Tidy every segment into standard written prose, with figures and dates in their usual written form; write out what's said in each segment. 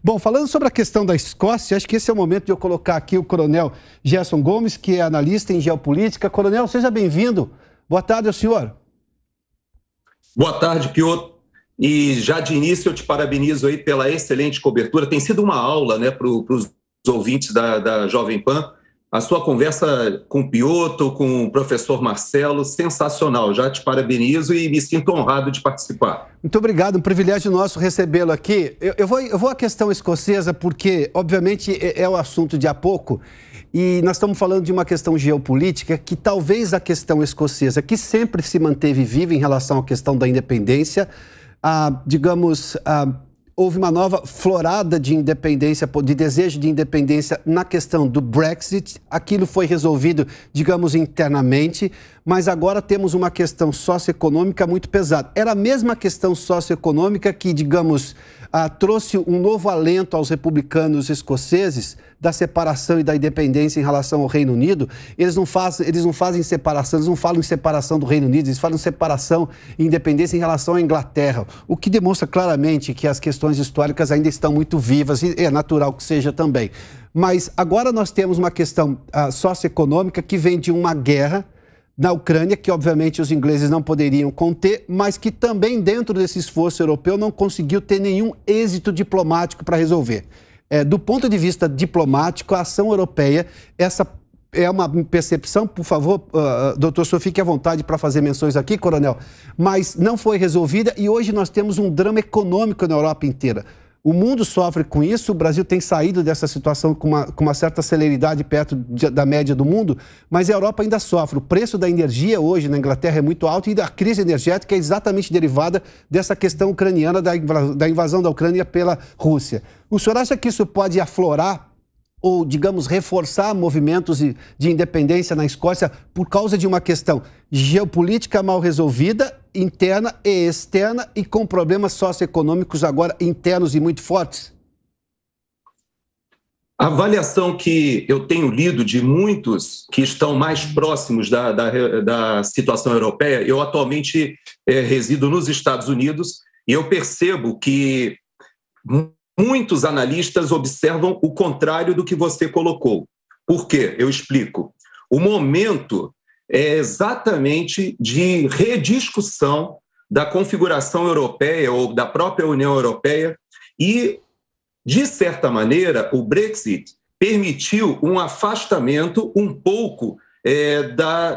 Bom, falando sobre a questão da Escócia, acho que esse é o momento de eu colocar aqui o coronel Gerson Gomes, que é analista em geopolítica. Coronel, seja bem-vindo. Boa tarde ao senhor. Boa tarde, Piotr. E já de início eu te parabenizo aí pela excelente cobertura. Tem sido uma aula, né, para os ouvintes da Jovem Pan. A sua conversa com o Piotr, com o professor Marcelo, sensacional. Já te parabenizo e me sinto honrado de participar. Muito obrigado, um privilégio nosso recebê-lo aqui. Eu vou à questão escocesa porque, obviamente, é o assunto de há pouco e nós estamos falando de uma questão geopolítica que talvez a questão escocesa, que sempre se manteve viva em relação à questão da independência, houve uma nova florada de independência, de desejo de independência na questão do Brexit. Aquilo foi resolvido, digamos, internamente, mas agora temos uma questão socioeconômica muito pesada. Era a mesma questão socioeconômica que, digamos, trouxe um novo alento aos republicanos escoceses da separação e da independência em relação ao Reino Unido. Eles não fazem separação, eles não falam em separação do Reino Unido, eles falam em separação e independência em relação à Inglaterra, o que demonstra claramente que as questões históricas ainda estão muito vivas e é natural que seja também. Mas agora nós temos uma questão socioeconômica que vem de uma guerra na Ucrânia, que obviamente os ingleses não poderiam conter, mas que também dentro desse esforço europeu não conseguiu ter nenhum êxito diplomático para resolver. Do ponto de vista diplomático, a ação europeia, essa é uma percepção, por favor, doutor Sô, fique à vontade para fazer menções aqui, coronel, mas não foi resolvida e hoje nós temos um drama econômico na Europa inteira. O mundo sofre com isso, o Brasil tem saído dessa situação com uma certa celeridade perto da média do mundo, mas a Europa ainda sofre. O preço da energia hoje na Inglaterra é muito alto e da crise energética é exatamente derivada dessa questão ucraniana, da invasão da Ucrânia pela Rússia. O senhor acha que isso pode aflorar ou, digamos, reforçar movimentos de independência na Escócia por causa de uma questão geopolítica mal resolvida, interna e externa, e com problemas socioeconômicos agora internos e muito fortes? A avaliação que eu tenho lido de muitos que estão mais próximos da situação europeia, eu atualmente resido nos Estados Unidos e eu percebo que muitos analistas observam o contrário do que você colocou. Por quê? Eu explico. O momento é exatamente de rediscussão da configuração europeia ou da própria União Europeia e, de certa maneira, o Brexit permitiu um afastamento um pouco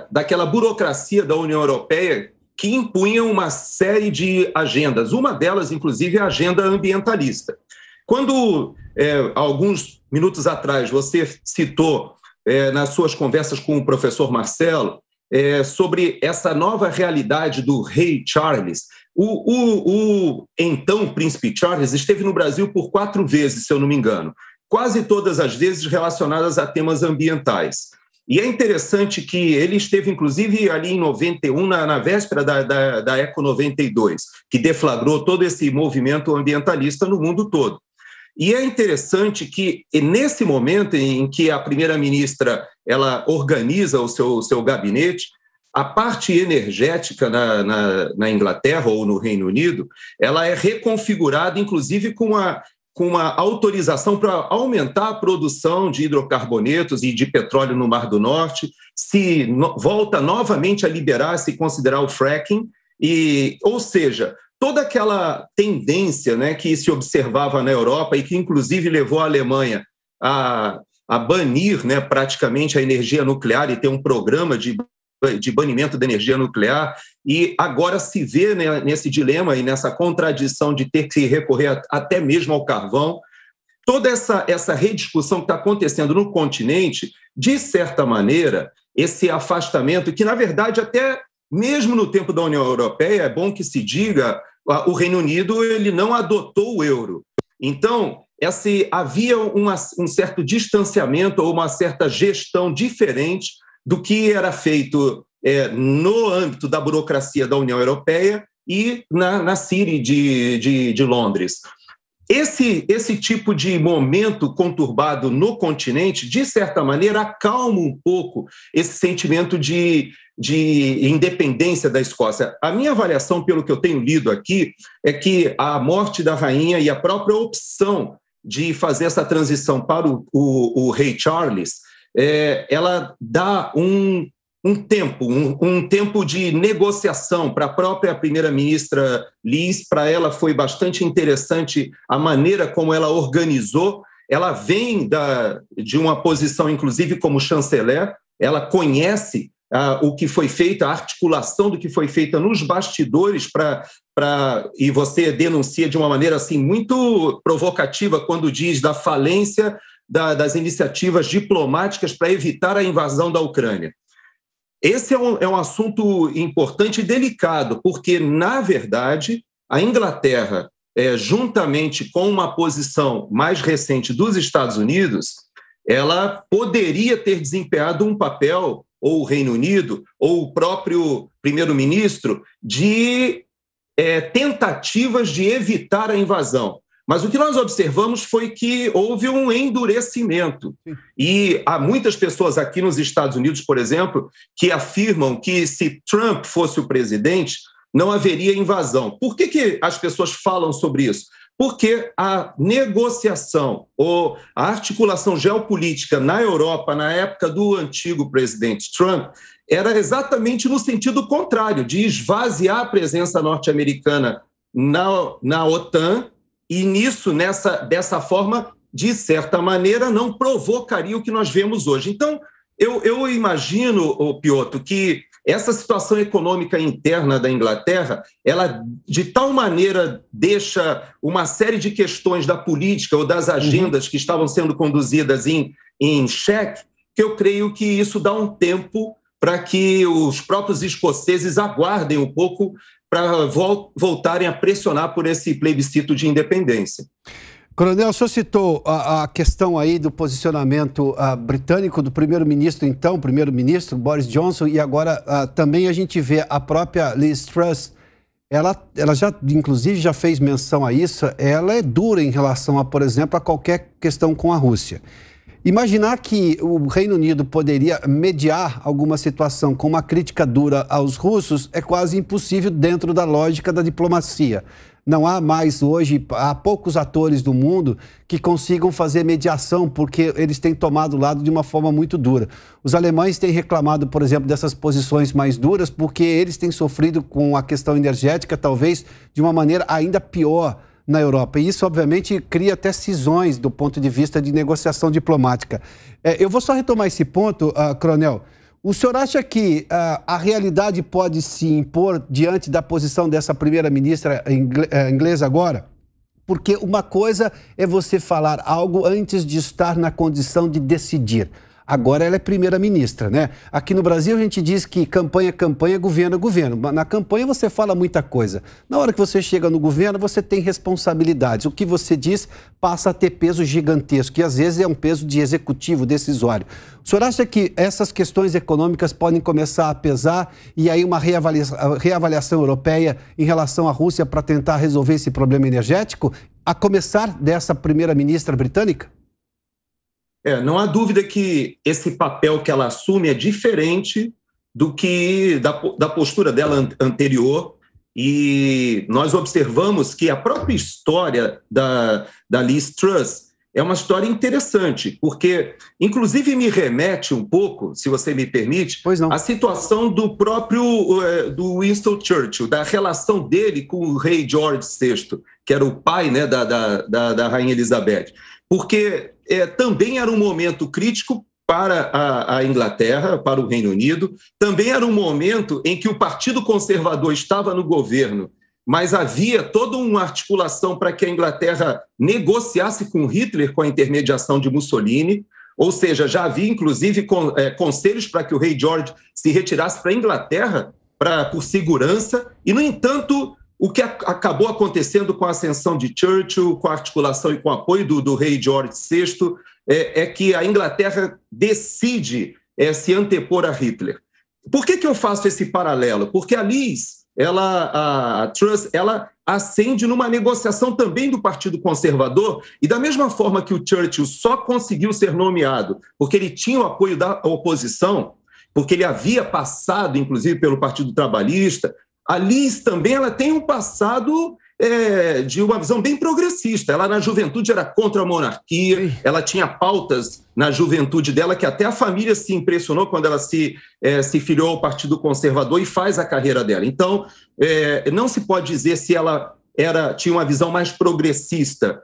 daquela burocracia da União Europeia que impunha uma série de agendas. Uma delas, inclusive, é a agenda ambientalista. Quando, alguns minutos atrás, você citou nas suas conversas com o professor Marcelo sobre essa nova realidade do rei Charles, o então príncipe Charles esteve no Brasil por 4 vezes, se eu não me engano, quase todas as vezes relacionadas a temas ambientais. E é interessante que ele esteve, inclusive, ali em 91, na véspera da Eco 92, que deflagrou todo esse movimento ambientalista no mundo todo. E é interessante que, nesse momento em que a primeira-ministra ela organiza o seu gabinete, a parte energética na Inglaterra ou no Reino Unido, ela é reconfigurada, inclusive, com uma autorização para aumentar a produção de hidrocarbonetos e de petróleo no Mar do Norte, volta novamente a liberar, se considerar o fracking, ou seja, toda aquela tendência, né, que se observava na Europa e que, inclusive, levou a Alemanha a banir, né, praticamente a energia nuclear e ter um programa de banimento da energia nuclear, e agora se vê, né, nesse dilema e nessa contradição de ter que recorrer até mesmo ao carvão. Toda essa rediscussão que está acontecendo no continente, de certa maneira, esse afastamento, que, na verdade, até mesmo no tempo da União Europeia, é bom que se diga, o Reino Unido ele não adotou o euro. Então, havia um certo distanciamento ou uma certa gestão diferente do que era feito no âmbito da burocracia da União Europeia e na City de Londres. Esse tipo de momento conturbado no continente, de certa maneira, acalma um pouco esse sentimento de independência da Escócia. A minha avaliação, pelo que eu tenho lido aqui, é que a morte da rainha e a própria opção de fazer essa transição para o rei Charles, ela dá um tempo de negociação para a própria primeira-ministra Liz. Para ela foi bastante interessante a maneira como ela organizou. Ela vem de uma posição, inclusive, como chanceler, ela conhece o que foi feito, a articulação do que foi feita nos bastidores e você denuncia de uma maneira assim, muito provocativa quando diz da falência das iniciativas diplomáticas para evitar a invasão da Ucrânia. Esse é um assunto importante e delicado, porque, na verdade, a Inglaterra, juntamente com uma posição mais recente dos Estados Unidos, ela poderia ter desempenhado um papel, ou o Reino Unido, ou o próprio primeiro-ministro, de tentativas de evitar a invasão. Mas o que nós observamos foi que houve um endurecimento. E há muitas pessoas aqui nos Estados Unidos, por exemplo, que afirmam que se Trump fosse o presidente, não haveria invasão. Por que as pessoas falam sobre isso? Porque a negociação ou a articulação geopolítica na Europa, na época do antigo presidente Trump, era exatamente no sentido contrário, de esvaziar a presença norte-americana na OTAN, e dessa forma, de certa maneira, não provocaria o que nós vemos hoje. Então, eu imagino, Piotr, que essa situação econômica interna da Inglaterra, ela de tal maneira deixa uma série de questões da política ou das agendas que estavam sendo conduzidas em xeque, que eu creio que isso dá um tempo para que os próprios escoceses aguardem um pouco para voltarem a pressionar por esse plebiscito de independência. Coronel, o senhor citou a questão aí do posicionamento britânico do primeiro-ministro, então, primeiro-ministro Boris Johnson, e agora também a gente vê a própria Liz Truss, ela já, inclusive, já fez menção a isso, ela é dura em relação a, por exemplo, a qualquer questão com a Rússia. Imaginar que o Reino Unido poderia mediar alguma situação com uma crítica dura aos russos é quase impossível dentro da lógica da diplomacia. Não há mais hoje, há poucos atores do mundo que consigam fazer mediação, porque eles têm tomado o lado de uma forma muito dura. Os alemães têm reclamado, por exemplo, dessas posições mais duras, porque eles têm sofrido com a questão energética, talvez de uma maneira ainda pior na Europa. E isso, obviamente, cria até cisões do ponto de vista de negociação diplomática. Eu vou só retomar esse ponto, Coronel. O senhor acha que a realidade pode se impor diante da posição dessa primeira-ministra inglesa agora? Porque uma coisa é você falar algo antes de estar na condição de decidir. Agora ela é primeira-ministra, né? Aqui no Brasil a gente diz que campanha é campanha, governo é governo. Na campanha você fala muita coisa. Na hora que você chega no governo, você tem responsabilidades. O que você diz passa a ter peso gigantesco, que às vezes é um peso de executivo, decisório. O senhor acha que essas questões econômicas podem começar a pesar e aí uma reavaliação europeia em relação à Rússia para tentar resolver esse problema energético, a começar dessa primeira-ministra britânica? Não há dúvida que esse papel que ela assume é diferente do que da postura dela anterior, e nós observamos que a própria história da Liz Truss é uma história interessante, porque inclusive me remete um pouco, se você me permite, à situação do próprio do Winston Churchill, da relação dele com o rei George VI, que era o pai, né, da Rainha Elizabeth. Porque também era um momento crítico para a Inglaterra, para o Reino Unido, também era um momento em que o Partido Conservador estava no governo, mas havia toda uma articulação para que a Inglaterra negociasse com Hitler com a intermediação de Mussolini, ou seja, já havia inclusive conselhos para que o rei George se retirasse para a Inglaterra por segurança, e, no entanto, o que acabou acontecendo com a ascensão de Churchill, com a articulação e com o apoio do rei George VI, é que a Inglaterra decide se antepor a Hitler. Por que eu faço esse paralelo? Porque a Liz, a Truss, ela ascende numa negociação também do Partido Conservador, e da mesma forma que o Churchill só conseguiu ser nomeado porque ele tinha o apoio da oposição, porque ele havia passado, inclusive, pelo Partido Trabalhista, a Liz também ela tem um passado de uma visão bem progressista. Ela, na juventude, era contra a monarquia, ela tinha pautas na juventude dela que até a família se impressionou quando ela se filiou ao Partido Conservador e faz a carreira dela. Então, não se pode dizer se ela tinha uma visão mais progressista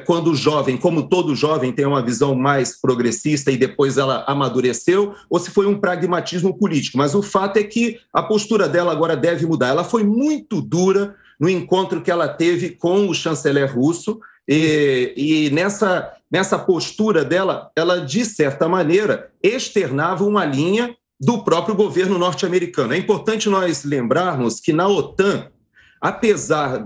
quando jovem, como todo jovem tem uma visão mais progressista e depois ela amadureceu, ou se foi um pragmatismo político. Mas o fato é que a postura dela agora deve mudar. Ela foi muito dura no encontro que ela teve com o chanceler russo, e nessa postura dela, ela, de certa maneira, externava uma linha do próprio governo norte-americano. É importante nós lembrarmos que na OTAN, apesar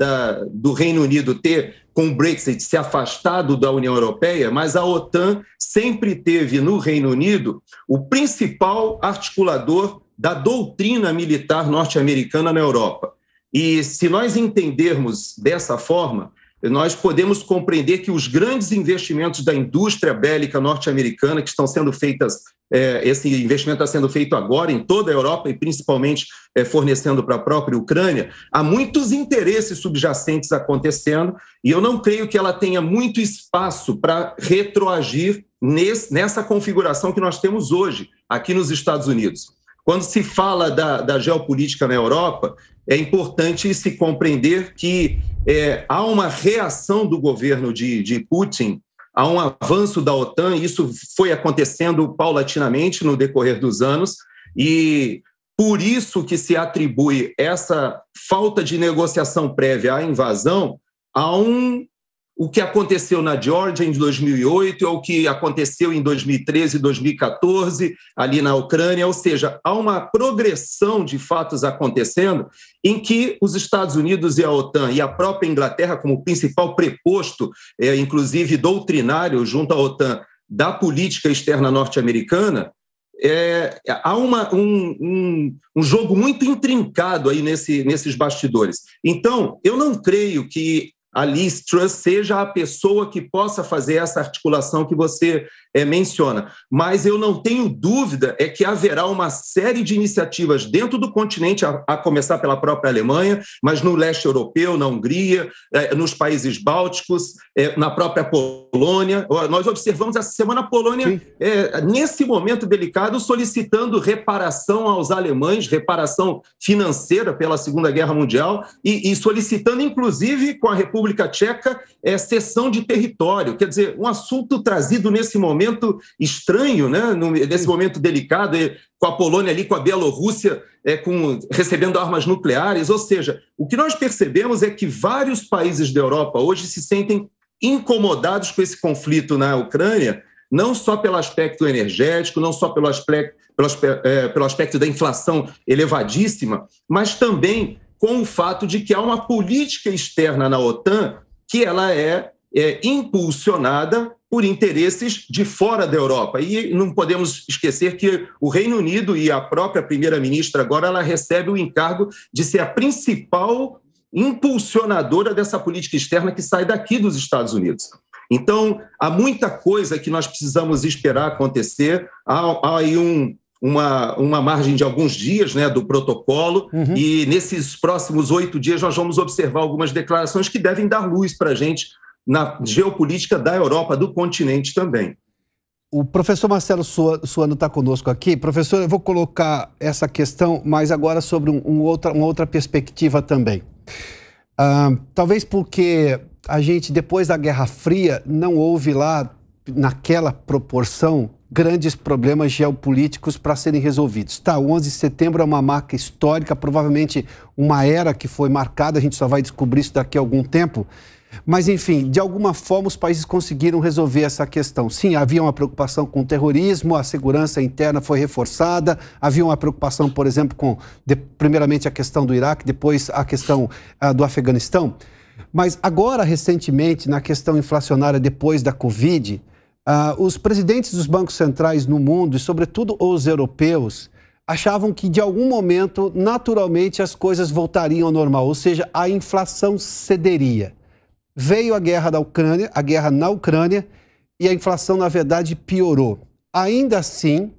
do Reino Unido ter, com o Brexit, se afastado da União Europeia, mas a OTAN sempre teve no Reino Unido o principal articulador da doutrina militar norte-americana na Europa. E se nós entendermos dessa forma, nós podemos compreender que os grandes investimentos da indústria bélica norte-americana que estão sendo feitas, esse investimento está sendo feito agora em toda a Europa e principalmente fornecendo para a própria Ucrânia, há muitos interesses subjacentes acontecendo e eu não creio que ela tenha muito espaço para retroagir nessa configuração que nós temos hoje aqui nos Estados Unidos. Quando se fala da geopolítica na Europa, é importante se compreender que há uma reação do governo de Putin a um avanço da OTAN, e isso foi acontecendo paulatinamente no decorrer dos anos, e por isso que se atribui essa falta de negociação prévia à invasão o que aconteceu na Geórgia em 2008, ou o que aconteceu em 2013 e 2014 ali na Ucrânia, ou seja, há uma progressão de fatos acontecendo em que os Estados Unidos e a OTAN e a própria Inglaterra, como principal preposto, inclusive doutrinário junto à OTAN, da política externa norte-americana, há um jogo muito intrincado aí nesses bastidores. Então, eu não creio que a Liz Truss seja a pessoa que possa fazer essa articulação que você menciona. Mas eu não tenho dúvida que haverá uma série de iniciativas dentro do continente, a começar pela própria Alemanha, mas no leste europeu, na Hungria, nos países bálticos, na própria Polônia. Nós observamos essa semana a Polônia, nesse momento delicado, solicitando reparação aos alemães, reparação financeira pela Segunda Guerra Mundial, e solicitando, inclusive, com a República Tcheca, cessão de território. Quer dizer, um assunto trazido nesse momento estranho, né? Nesse momento delicado, com a Polônia ali, com a Bielorrússia recebendo armas nucleares. Ou seja, o que nós percebemos é que vários países da Europa hoje se sentem incomodados com esse conflito na Ucrânia, não só pelo aspecto energético, não só pelo aspecto da inflação elevadíssima, mas também com o fato de que há uma política externa na OTAN que ela é impulsionada por interesses de fora da Europa. E não podemos esquecer que o Reino Unido e a própria primeira-ministra agora ela recebe o encargo de ser a principal impulsionadora dessa política externa que sai daqui dos Estados Unidos. Então, há muita coisa que nós precisamos esperar acontecer. Há aí uma margem de alguns dias, né, do protocolo, e nesses próximos 8 dias nós vamos observar algumas declarações que devem dar luz para a gente na geopolítica da Europa, do continente também. O professor Marcelo Suano está conosco aqui. Professor, eu vou colocar essa questão, mas agora sobre uma outra perspectiva também. Talvez porque a gente, depois da Guerra Fria, não houve lá, naquela proporção, grandes problemas geopolíticos para serem resolvidos. O 11 de setembro é uma marca histórica, provavelmente uma era que foi marcada, a gente só vai descobrir isso daqui a algum tempo. Mas, enfim, de alguma forma os países conseguiram resolver essa questão. Sim, havia uma preocupação com o terrorismo, a segurança interna foi reforçada, havia uma preocupação, por exemplo, primeiramente a questão do Iraque, depois a questão do Afeganistão. Mas agora, recentemente, na questão inflacionária depois da Covid, os presidentes dos bancos centrais no mundo, e sobretudo os europeus, achavam que de algum momento, naturalmente, as coisas voltariam ao normal, ou seja, a inflação cederia. Veio a guerra na Ucrânia, e a inflação, na verdade, piorou. Ainda assim,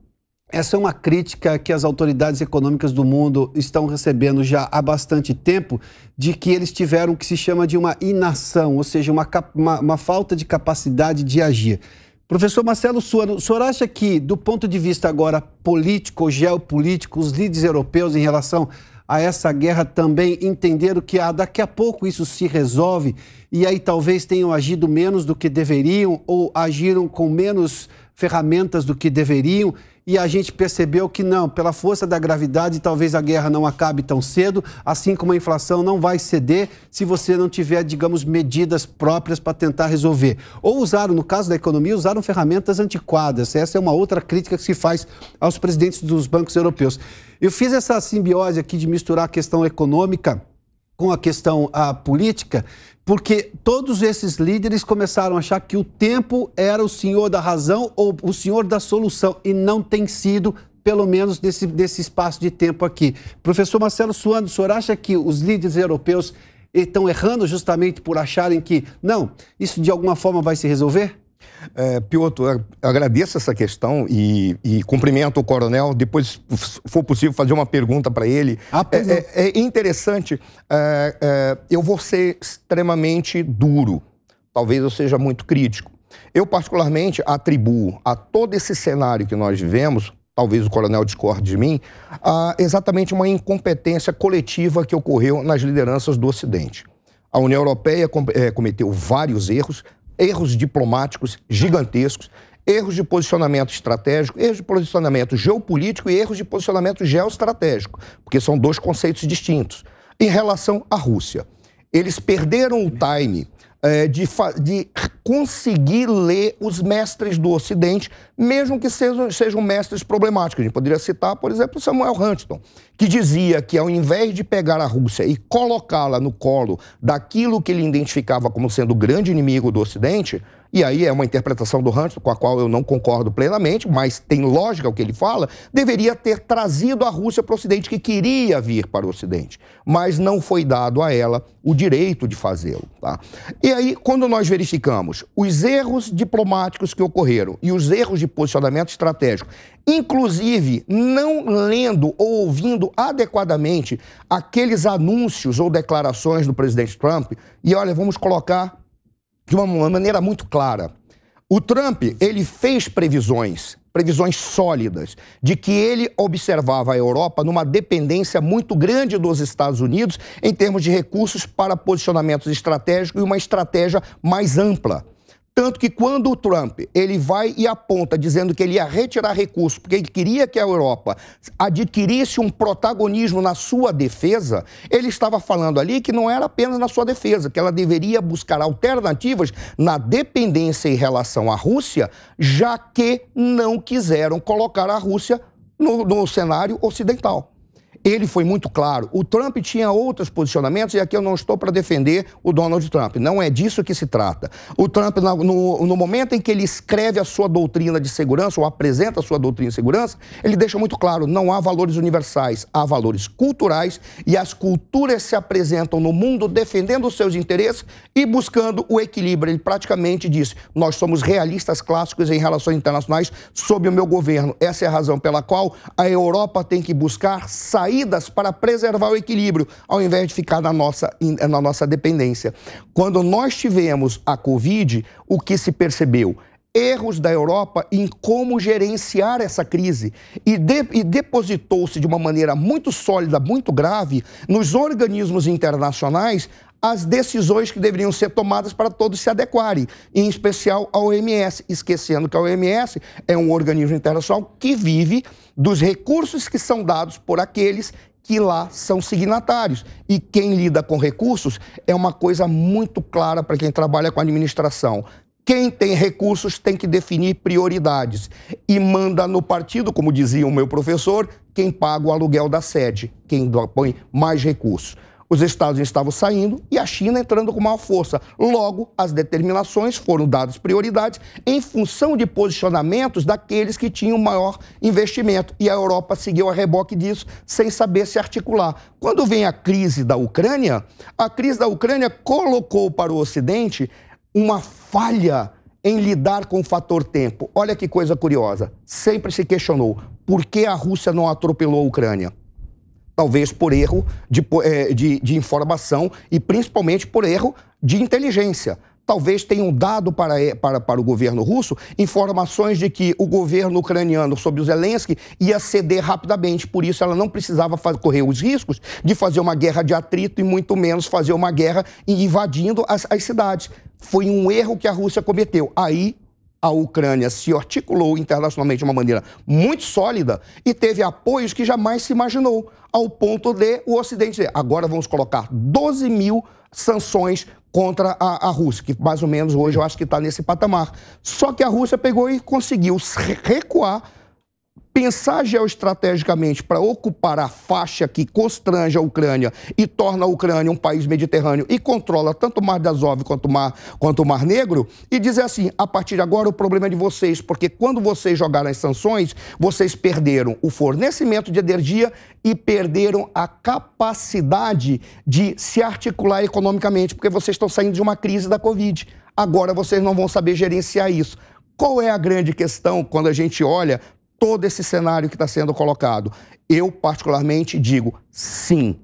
Essa é uma crítica que as autoridades econômicas do mundo estão recebendo já há bastante tempo, de que eles tiveram o que se chama de uma inação, ou seja, uma falta de capacidade de agir. Professor Marcelo Suano, o senhor acha que, do ponto de vista agora político ou geopolítico, os líderes europeus em relação a essa guerra também entenderam que daqui a pouco isso se resolve e aí talvez tenham agido menos do que deveriam ou agiram com menos ferramentas do que deveriam e a gente percebeu que não, pela força da gravidade, talvez a guerra não acabe tão cedo, assim como a inflação não vai ceder se você não tiver, digamos, medidas próprias para tentar resolver. Ou usaram, no caso da economia, usaram ferramentas antiquadas. Essa é uma outra crítica que se faz aos presidentes dos bancos europeus. Eu fiz essa simbiose aqui de misturar a questão econômica com a questão política, porque todos esses líderes começaram a achar que o tempo era o senhor da razão ou o senhor da solução, e não tem sido, pelo menos desse espaço de tempo aqui. Professor Marcelo Suano, o senhor acha que os líderes europeus estão errando justamente por acharem que, não, isso de alguma forma vai se resolver? Piotr, eu agradeço essa questão e cumprimento o coronel. Depois, se for possível, fazer uma pergunta para ele. É interessante, eu vou ser extremamente duro, talvez eu seja muito crítico. Eu, particularmente, atribuo a todo esse cenário que nós vivemos, talvez o coronel discorde de mim, exatamente uma incompetência coletiva que ocorreu nas lideranças do Ocidente. A União Europeia cometeu vários erros diplomáticos gigantescos, erros de posicionamento estratégico, erros de posicionamento geopolítico e erros de posicionamento geoestratégico, porque são dois conceitos distintos. Em relação à Rússia, eles perderam o time de conseguir ler os mestres do Ocidente, mesmo que sejam mestres problemáticos. A gente poderia citar, por exemplo, Samuel Huntington, que dizia que ao invés de pegar a Rússia e colocá-la no colo daquilo que ele identificava como sendo o grande inimigo do Ocidente, e aí é uma interpretação do Huntington com a qual eu não concordo plenamente, mas tem lógica o que ele fala, deveria ter trazido a Rússia para o Ocidente, que queria vir para o Ocidente, mas não foi dado a ela o direito de fazê-lo. Tá? E aí, quando nós verificamos os erros diplomáticos que ocorreram e os erros de posicionamento estratégico, inclusive não lendo ou ouvindo adequadamente aqueles anúncios ou declarações do presidente Trump, e olha, vamos colocar de uma maneira muito clara. O Trump, ele fez previsões sólidas, de que ele observava a Europa numa dependência muito grande dos Estados Unidos em termos de recursos para posicionamentos estratégicos e uma estratégia mais ampla. Tanto que quando o Trump ele vai e aponta dizendo que ele ia retirar recursos porque ele queria que a Europa adquirisse um protagonismo na sua defesa, ele estava falando ali que não era apenas na sua defesa, que ela deveria buscar alternativas na dependência em relação à Rússia, já que não quiseram colocar a Rússia no cenário ocidental. Ele foi muito claro. O Trump tinha outros posicionamentos, e aqui eu não estou para defender o Donald Trump. Não é disso que se trata. O Trump, no momento em que ele escreve a sua doutrina de segurança, ou apresenta a sua doutrina de segurança, ele deixa muito claro, não há valores universais, há valores culturais, e as culturas se apresentam no mundo defendendo os seus interesses e buscando o equilíbrio. Ele praticamente disse, nós somos realistas clássicos em relações internacionais sob o meu governo. Essa é a razão pela qual a Europa tem que buscar saídas para preservar o equilíbrio, ao invés de ficar na nossa dependência. Quando nós tivemos a Covid, o que se percebeu? Erros da Europa em como gerenciar essa crise e depositou-se de uma maneira muito sólida, muito grave, nos organismos internacionais, as decisões que deveriam ser tomadas para todos se adequarem, em especial a OMS, esquecendo que a OMS é um organismo internacional que vive dos recursos que são dados por aqueles que lá são signatários. E quem lida com recursos é uma coisa muito clara para quem trabalha com administração. Quem tem recursos tem que definir prioridades e manda no partido, como dizia o meu professor, quem paga o aluguel da sede, quem põe mais recursos. Os Estados Unidos estavam saindo e a China entrando com maior força. Logo, as determinações foram dadas prioridades em função de posicionamentos daqueles que tinham maior investimento. E a Europa seguiu a reboque disso sem saber se articular. Quando vem a crise da Ucrânia colocou para o Ocidente uma falha em lidar com o fator tempo. Olha que coisa curiosa. Sempre se questionou por que a Rússia não atropelou a Ucrânia. Talvez por erro de informação e principalmente por erro de inteligência. Talvez tenham dado para o governo russo informações de que o governo ucraniano, sob o Zelensky, ia ceder rapidamente. Por isso, ela não precisava correr os riscos de fazer uma guerra de atrito e muito menos fazer uma guerra invadindo as cidades. Foi um erro que a Rússia cometeu. Aí, a Ucrânia se articulou internacionalmente de uma maneira muito sólida e teve apoios que jamais se imaginou, ao ponto de o Ocidente dizer, agora vamos colocar 12 mil sanções contra a Rússia, que mais ou menos hoje eu acho que está nesse patamar. Só que a Rússia pegou e conseguiu recuar, pensar geoestrategicamente para ocupar a faixa que constrange a Ucrânia e torna a Ucrânia um país mediterrâneo e controla tanto o Mar de Azov quanto o Mar Negro, e dizer assim, a partir de agora o problema é de vocês, porque quando vocês jogaram as sanções, vocês perderam o fornecimento de energia e perderam a capacidade de se articular economicamente, porque vocês estão saindo de uma crise da Covid. Agora vocês não vão saber gerenciar isso. Qual é a grande questão quando a gente olha todo esse cenário que está sendo colocado? Eu, particularmente, digo sim.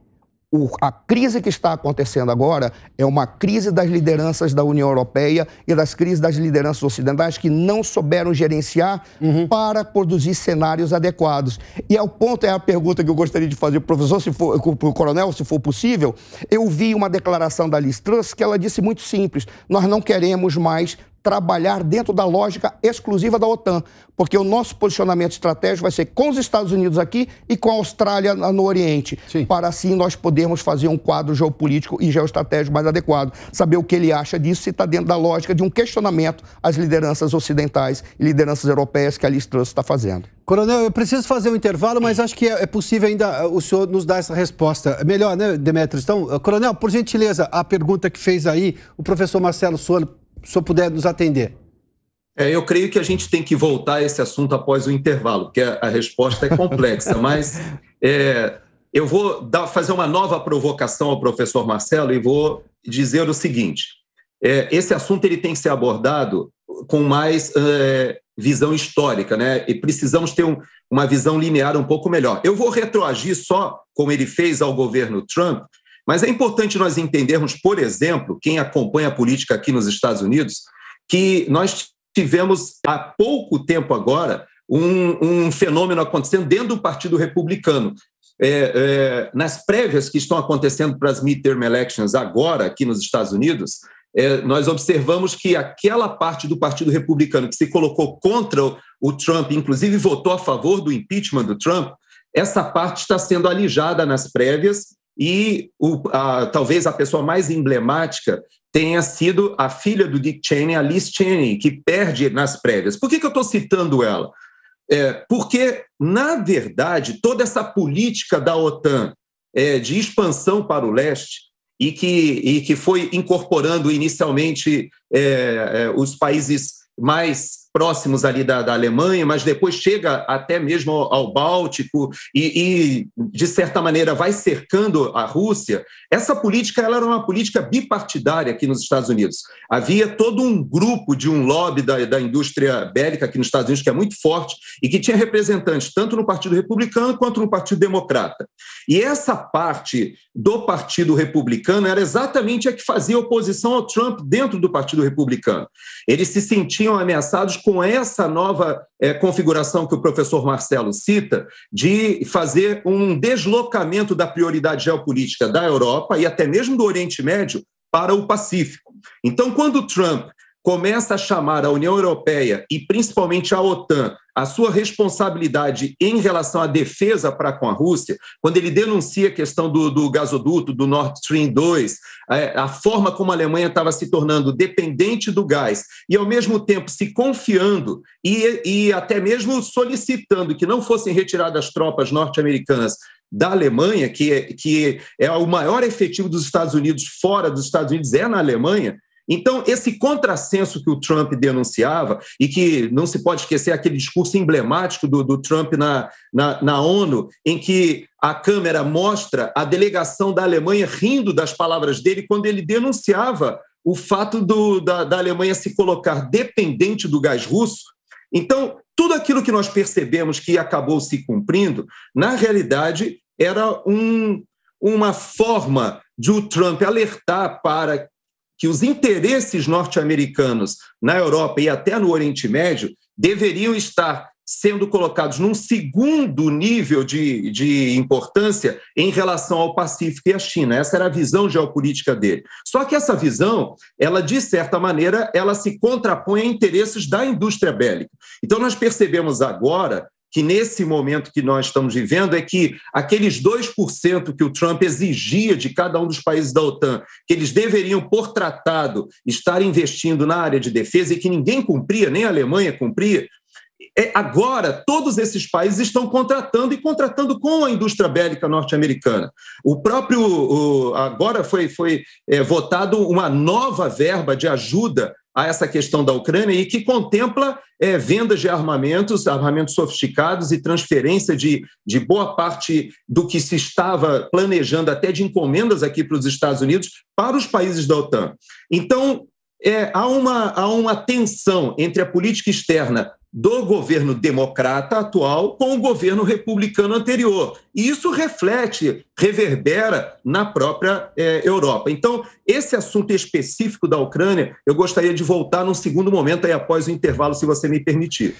A crise que está acontecendo agora é uma crise das lideranças da União Europeia e das crises das lideranças ocidentais que não souberam gerenciar para produzir cenários adequados. E é a pergunta que eu gostaria de fazer para o professor, para o coronel, se for possível. Eu vi uma declaração da Liz Truss que ela disse muito simples, nós não queremos mais trabalhar dentro da lógica exclusiva da OTAN, porque o nosso posicionamento estratégico vai ser com os Estados Unidos aqui e com a Austrália no Oriente, para assim nós podermos fazer um quadro geopolítico e geoestratégico mais adequado. Saber o que ele acha disso, se está dentro da lógica de um questionamento às lideranças ocidentais e lideranças europeias que a Liz Truss está fazendo. Coronel, eu preciso fazer um intervalo, mas acho que é possível ainda o senhor nos dar essa resposta. Melhor, né, Demetrios? Então, coronel, por gentileza, a pergunta que fez aí o professor Marcelo Soano, se o senhor puder nos atender. Eu creio que a gente tem que voltar a esse assunto após o intervalo, porque a resposta é complexa, mas eu vou fazer uma nova provocação ao professor Marcelo e vou dizer o seguinte, esse assunto ele tem que ser abordado com mais visão histórica, né? E precisamos ter uma visão linear um pouco melhor. Eu vou retroagir só como ele fez ao governo Trump, mas é importante nós entendermos, por exemplo, quem acompanha a política aqui nos Estados Unidos, que nós tivemos há pouco tempo agora um fenômeno acontecendo dentro do Partido Republicano. Nas prévias que estão acontecendo para as midterm elections agora aqui nos Estados Unidos, nós observamos que aquela parte do Partido Republicano que se colocou contra o Trump, inclusive votou a favor do impeachment do Trump, essa parte está sendo alijada nas prévias. E talvez a pessoa mais emblemática tenha sido a filha do Dick Cheney, a Liz Cheney, que perde nas prévias. Por que eu estou citando ela? Porque, na verdade, toda essa política da OTAN de expansão para o leste e que foi incorporando inicialmente os países mais próximos ali da Alemanha, mas depois chega até mesmo ao Báltico e, de certa maneira, vai cercando a Rússia. Essa política ela era uma política bipartidária aqui nos Estados Unidos. Havia todo um grupo de um lobby da indústria bélica aqui nos Estados Unidos que é muito forte e que tinha representantes tanto no Partido Republicano quanto no Partido Democrata. E essa parte do Partido Republicano era exatamente a que fazia oposição ao Trump dentro do Partido Republicano. Eles se sentiam ameaçados com essa nova configuração que o professor Marcelo cita, de fazer um deslocamento da prioridade geopolítica da Europa e até mesmo do Oriente Médio para o Pacífico. Então, quando o Trump começa a chamar a União Europeia e principalmente a OTAN a sua responsabilidade em relação à defesa para com a Rússia, quando ele denuncia a questão do gasoduto, do Nord Stream 2, a forma como a Alemanha estava se tornando dependente do gás e, ao mesmo tempo, se confiando e até mesmo solicitando que não fossem retiradas as tropas norte-americanas da Alemanha, que é o maior efetivo dos Estados Unidos fora dos Estados Unidos, é na Alemanha. Então, esse contrassenso que o Trump denunciava, e que não se pode esquecer aquele discurso emblemático do Trump na ONU, em que a câmera mostra a delegação da Alemanha rindo das palavras dele quando ele denunciava o fato da Alemanha se colocar dependente do gás russo. Então, tudo aquilo que nós percebemos que acabou se cumprindo, na realidade, era uma forma de o Trump alertar para que os interesses norte-americanos na Europa e até no Oriente Médio deveriam estar sendo colocados num segundo nível de importância em relação ao Pacífico e à China. Essa era a visão geopolítica dele. Só que essa visão, ela, de certa maneira, ela se contrapõe a interesses da indústria bélica. Então, nós percebemos agora que nesse momento que nós estamos vivendo é que aqueles 2% que o Trump exigia de cada um dos países da OTAN, que eles deveriam, por tratado, estar investindo na área de defesa e que ninguém cumpria, nem a Alemanha cumpria, agora todos esses países estão contratando com a indústria bélica norte-americana. Agora foi votado uma nova verba de ajuda a essa questão da Ucrânia e que contempla vendas de armamentos sofisticados e transferência de boa parte do que se estava planejando, até de encomendas aqui para os Estados Unidos, para os países da OTAN. Então, há uma tensão entre a política externa do governo democrata atual com o governo republicano anterior. E isso reverbera na própria Europa. Então, esse assunto específico da Ucrânia, eu gostaria de voltar num segundo momento, aí após o intervalo, se você me permitir.